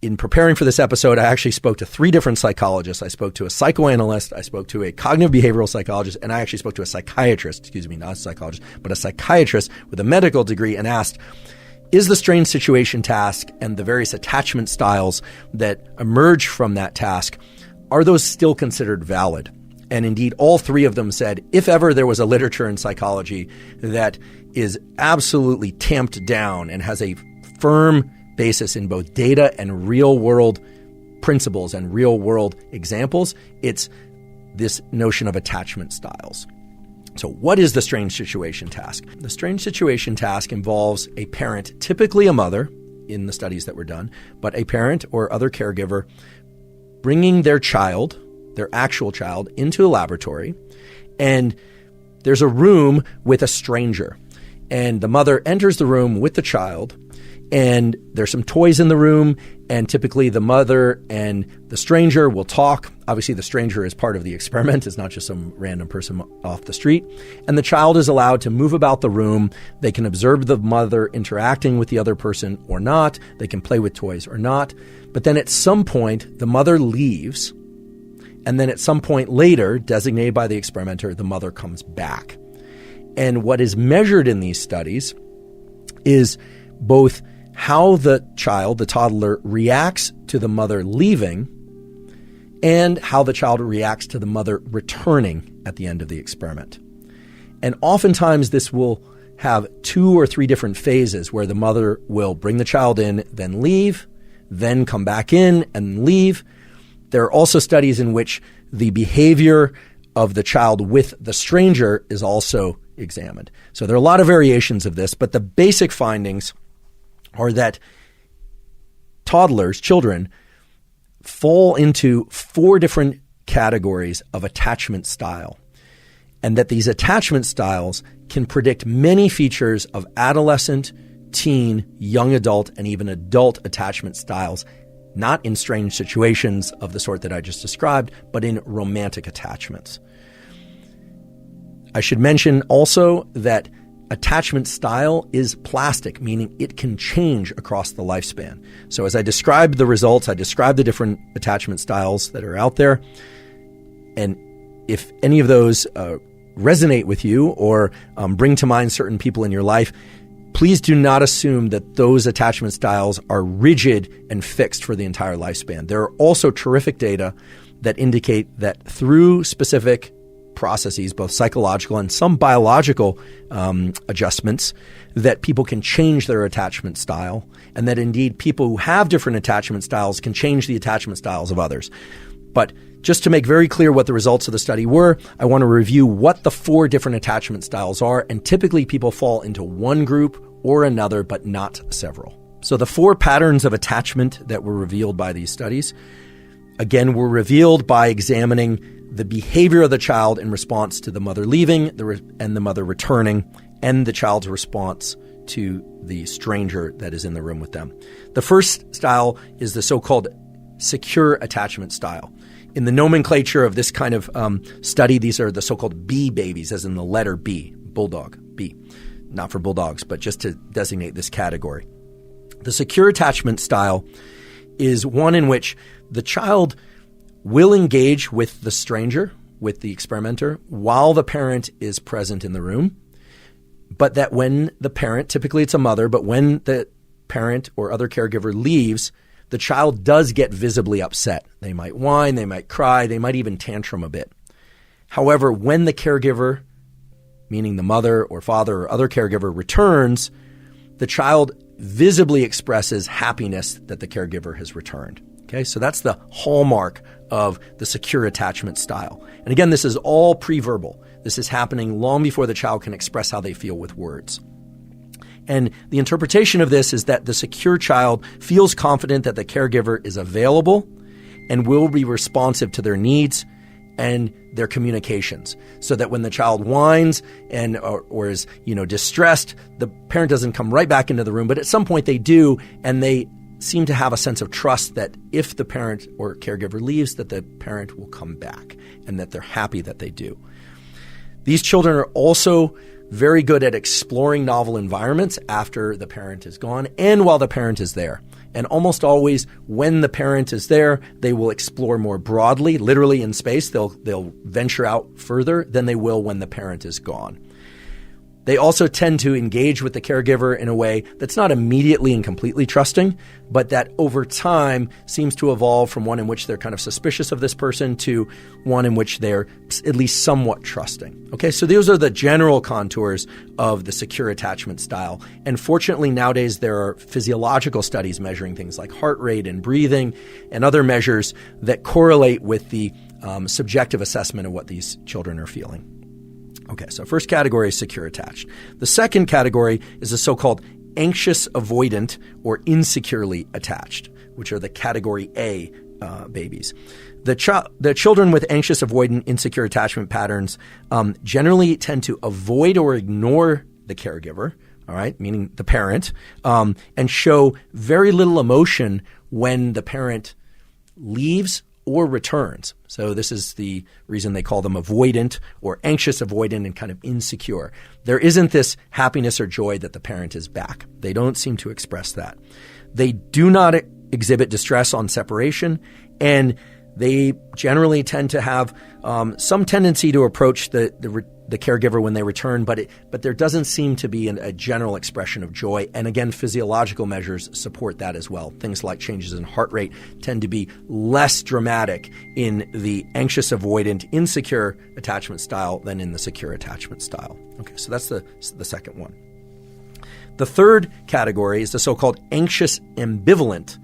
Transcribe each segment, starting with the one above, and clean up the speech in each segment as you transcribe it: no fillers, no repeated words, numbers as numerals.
in preparing for this episode, I actually spoke to 3 different psychologists. I spoke to a psychoanalyst, I spoke to a cognitive behavioral psychologist, and I actually spoke to a psychiatrist, not a psychologist, but a psychiatrist with a medical degree, and asked, is the strange situation task and the various attachment styles that emerge from that task, are those still considered valid? And indeed, all 3 of them said, if ever there was a literature in psychology that is absolutely tamped down and has a firm basis in both data and real-world principles and real-world examples, it's this notion of attachment styles. So what is the strange situation task? The strange situation task involves a parent, typically a mother in the studies that were done, but a parent or other caregiver bringing their child, their actual child, into a laboratory, and there's a room with a stranger. And the mother enters the room with the child, and there's some toys in the room, and typically the mother and the stranger will talk. Obviously, the stranger is part of the experiment. It's not just some random person off the street. And the child is allowed to move about the room. They can observe the mother interacting with the other person or not. They can play with toys or not. But then at some point, the mother leaves. And then at some point later, designated by the experimenter, the mother comes back. And what is measured in these studies is both how the child, the toddler, reacts to the mother leaving and how the child reacts to the mother returning at the end of the experiment. And oftentimes this will have 2 or 3 different phases where the mother will bring the child in, then leave, then come back in and leave. There are also studies in which the behavior of the child with the stranger is also examined. So there are a lot of variations of this, but the basic findings are that toddlers, children, fall into 4 different categories of attachment style, and that these attachment styles can predict many features of adolescent, teen, young adult, and even adult attachment styles, not in strange situations of the sort that I just described, but in romantic attachments. I should mention also that attachment style is plastic, meaning it can change across the lifespan. So as I described the results, I described the different attachment styles that are out there. And if any of those resonate with you or bring to mind certain people in your life, please do not assume that those attachment styles are rigid and fixed for the entire lifespan. There are also terrific data that indicate that through specific processes, both psychological and some biological adjustments, that people can change their attachment style, and that indeed people who have different attachment styles can change the attachment styles of others. But just to make very clear what the results of the study were, I want to review what the 4 different attachment styles are, and typically people fall into one group or another, but not several. So the 4 patterns of attachment that were revealed by these studies, again, were revealed by examining the behavior of the child in response to the mother leaving and the mother returning, and the child's response to the stranger that is in the room with them. The first style is the so-called secure attachment style. In the nomenclature of this kind of study, these are the so-called B babies, as in the letter B, bulldog, B. Not for bulldogs, but just to designate this category. The secure attachment style is one in which the child will engage with the stranger, with the experimenter, while the parent is present in the room, but that when the parent, typically it's a mother, but when the parent or other caregiver leaves, the child does get visibly upset. They might whine, they might cry, they might even tantrum a bit. However, when the caregiver, meaning the mother or father or other caregiver, returns, the child visibly expresses happiness that the caregiver has returned. Okay, so that's the hallmark of the secure attachment style. And again, this is all pre-verbal. This is happening long before the child can express how they feel with words. And the interpretation of this is that the secure child feels confident that the caregiver is available and will be responsive to their needs and their communications, so that when the child whines and or is distressed, the parent doesn't come right back into the room, but at some point they do, and they seem to have a sense of trust that if the parent or caregiver leaves, that the parent will come back, and that they're happy that they do. These children are also very good at exploring novel environments after the parent is gone and while the parent is there. And almost always when the parent is there, they will explore more broadly, literally in space. They'll venture out further than they will when the parent is gone. They also tend to engage with the caregiver in a way that's not immediately and completely trusting, but that over time seems to evolve from one in which they're kind of suspicious of this person to one in which they're at least somewhat trusting. Okay, so those are the general contours of the secure attachment style. And fortunately, nowadays, there are physiological studies measuring things like heart rate and breathing and other measures that correlate with the subjective assessment of what these children are feeling. Okay, so first category is secure attached. The second category is the so-called anxious avoidant or insecurely attached, which are the category A babies. The children with anxious avoidant insecure attachment patterns generally tend to avoid or ignore the caregiver, all right, meaning the parent, and show very little emotion when the parent leaves or returns. So this is the reason they call them avoidant or anxious avoidant and kind of insecure. There isn't this happiness or joy that the parent is back. They don't seem to express that. They do not exhibit distress on separation, and they generally tend to have some tendency to approach the caregiver when they return, but there doesn't seem to be a general expression of joy. And again, physiological measures support that as well. Things like changes in heart rate tend to be less dramatic in the anxious avoidant insecure attachment style than in the secure attachment style. Okay, so that's the second one. The third category is the so-called anxious ambivalent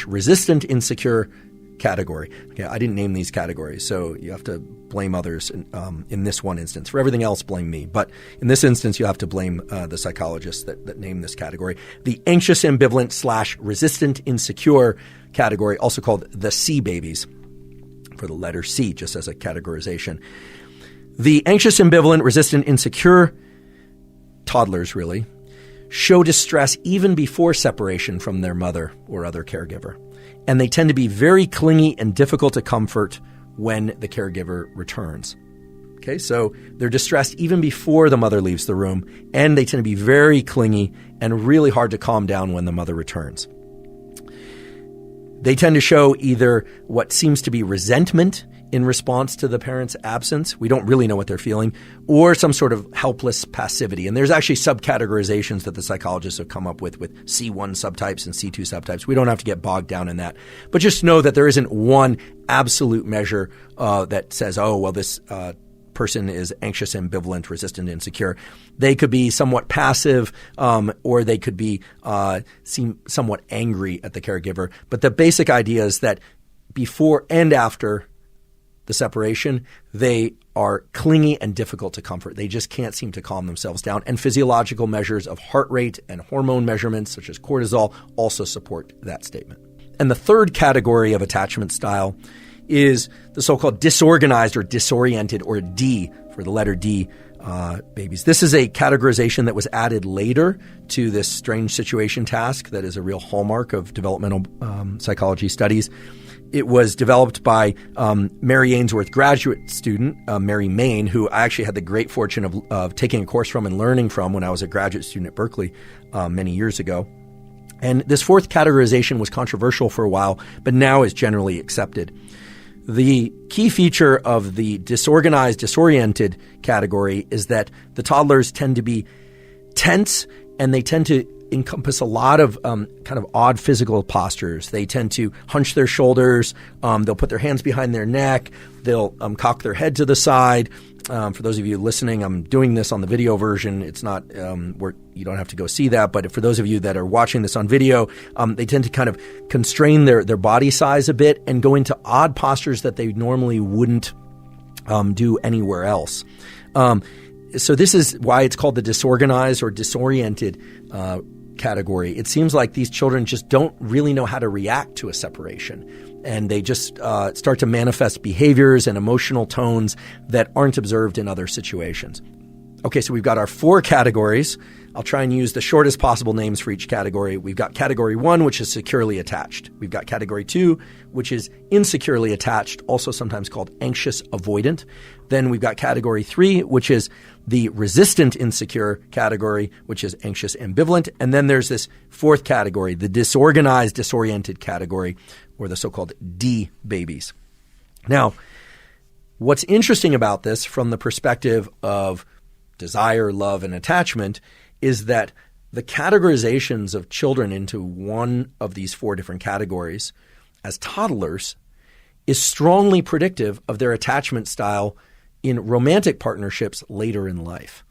/ resistant insecure category. Okay, I didn't name these categories, so you have to blame others in this one instance. For everything else, blame me. But in this instance, you have to blame the psychologists that named this category. The anxious ambivalent / resistant insecure category, also called the C babies, for the letter C, just as a categorization. The anxious ambivalent resistant insecure toddlers, really, show distress even before separation from their mother or other caregiver. And they tend to be very clingy and difficult to comfort when the caregiver returns. Okay, so they're distressed even before the mother leaves the room, and they tend to be very clingy and really hard to calm down when the mother returns. They tend to show either what seems to be resentment in response to the parent's absence. We don't really know what they're feeling, or some sort of helpless passivity. And there's actually subcategorizations that the psychologists have come up with C1 subtypes and C2 subtypes. We don't have to get bogged down in that. But just know that there isn't one absolute measure that says, oh, well, this person is anxious, ambivalent, resistant, insecure. They could be somewhat passive, or they could be seem somewhat angry at the caregiver. But the basic idea is that before and after the separation, they are clingy and difficult to comfort. They just can't seem to calm themselves down. And physiological measures of heart rate and hormone measurements, such as cortisol, also support that statement. And the third category of attachment style is the so-called disorganized or disoriented, or D for the letter D babies. This is a categorization that was added later to this strange situation task that is a real hallmark of developmental psychology studies. It was developed by Mary Ainsworth graduate student, Mary Main, who I actually had the great fortune of taking a course from and learning from when I was a graduate student at Berkeley many years ago. And this fourth categorization was controversial for a while, but now is generally accepted. The key feature of the disorganized, disoriented category is that the toddlers tend to be tense, and they tend to encompass a lot of kind of odd physical postures. They tend to hunch their shoulders. They'll put their hands behind their neck. They'll cock their head to the side. For those of you listening, I'm doing this on the video version. It's not where you don't have to go see that. But for those of you that are watching this on video, they tend to kind of constrain their body size a bit and go into odd postures that they normally wouldn't do anywhere else. So this is why it's called the disorganized or disoriented category. It seems like these children just don't really know how to react to a separation, and they just start to manifest behaviors and emotional tones that aren't observed in other situations. Okay, so we've got our four categories I'll try and use the shortest possible names for each category. We've got category 1, which is securely attached. We've got category 2, which is insecurely attached, also sometimes called anxious avoidant. Then we've got category 3, which is the resistant insecure category, which is anxious ambivalent. And then there's this fourth category, the disorganized disoriented category, or the so-called D babies. Now, what's interesting about this from the perspective of desire, love, and attachment is that the categorizations of children into one of these four different categories as toddlers is strongly predictive of their attachment style in romantic partnerships later in life.